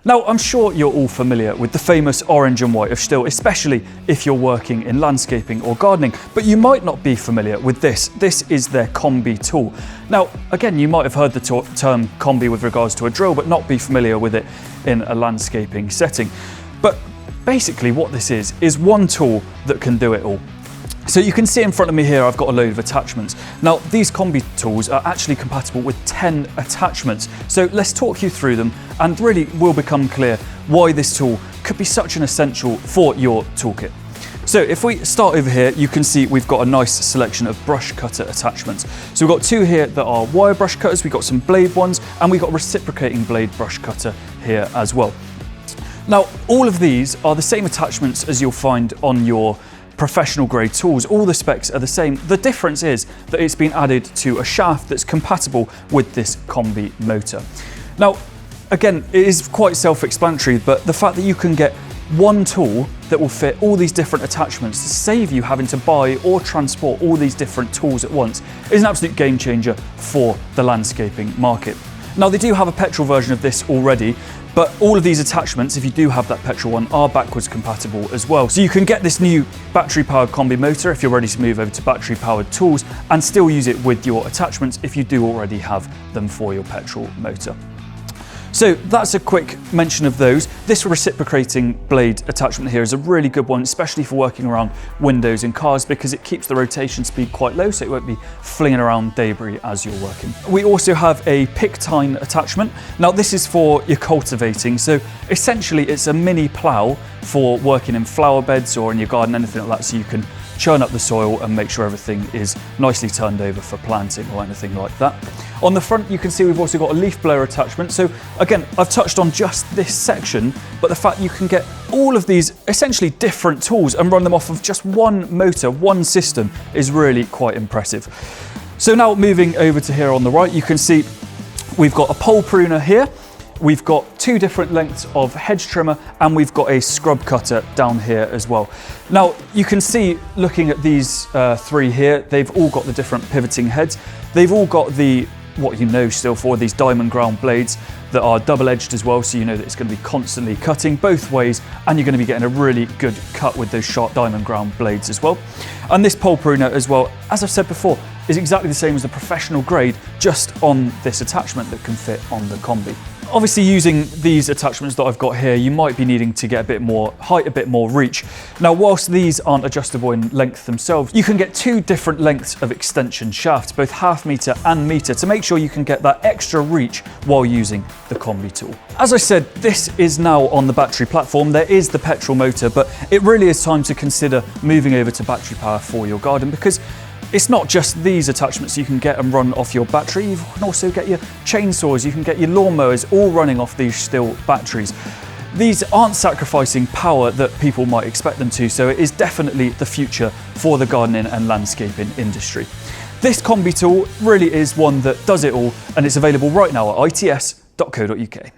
Now, I'm sure you're all familiar with the famous orange and white of STIHL, especially if you're working in landscaping or gardening, but you might not be familiar with this. This is their Kombi tool. Now, again, you might have heard the term Kombi with regards to a drill, but not be familiar with it in a landscaping setting. But basically what this is one tool that can do it all. So you can see in front of me here, I've got a load of attachments. Now, these Kombi tools are actually compatible with 10 attachments. So let's talk you through them and really will become clear why this tool could be such an essential for your toolkit. So if we start over here, you can see we've got a nice selection of brush cutter attachments. So we've got two here that are wire brush cutters, we've got some blade ones, and we've got reciprocating blade brush cutter here as well. Now, all of these are the same attachments as you'll find on your professional grade tools. All the specs are the same. The difference is that it's been added to a shaft that's compatible with this Kombi motor. Now, again, it is quite self-explanatory, but the fact that you can get one tool that will fit all these different attachments to save you having to buy or transport all these different tools at once is an absolute game changer for the landscaping market. Now, they do have a petrol version of this already, but all of these attachments, if you do have that petrol one, are backwards compatible as well. So you can get this new battery-powered Kombi motor if you're ready to move over to battery-powered tools and still use it with your attachments if you do already have them for your petrol motor. So that's a quick mention of those. This reciprocating blade attachment here is a really good one, especially for working around windows in cars, because it keeps the rotation speed quite low, so it won't be flinging around debris as you're working. We also have a pick tine attachment. Now, this is for your cultivating. So essentially it's a mini plow for working in flower beds or in your garden, anything like that, so you can churn up the soil and make sure everything is nicely turned over for planting or anything like that. On the front, you can see we've also got a leaf blower attachment. So again, I've touched on just this section, but the fact you can get all of these essentially different tools and run them off of just one motor, one system, is really quite impressive. So now moving over to here on the right, you can see we've got a pole pruner here. We've got two different lengths of hedge trimmer, and we've got a scrub cutter down here as well. Now, you can see looking at these three here, they've all got the different pivoting heads. They've all got the, what you know STIHL for, these diamond ground blades that are double-edged as well, so you know that it's going to be constantly cutting both ways, and you're going to be getting a really good cut with those sharp diamond ground blades as well. And this pole pruner as well, as I've said before, is exactly the same as the professional grade, just on this attachment that can fit on the Kombi. Obviously, using these attachments that I've got here, you might be needing to get a bit more height, a bit more reach. Now, whilst these aren't adjustable in length themselves, you can get two different lengths of extension shafts, both ½ meter and meter, to make sure you can get that extra reach while using the Kombi tool. As I said, this is now on the battery platform. There is the petrol motor, but it really is time to consider moving over to battery power for your garden, because it's not just these attachments you can get and run off your battery. You can also get your chainsaws, you can get your lawnmowers, all running off these STIHL batteries. These aren't sacrificing power that people might expect them to, so it is definitely the future for the gardening and landscaping industry. This Kombi tool really is one that does it all, and it's available right now at its.co.uk.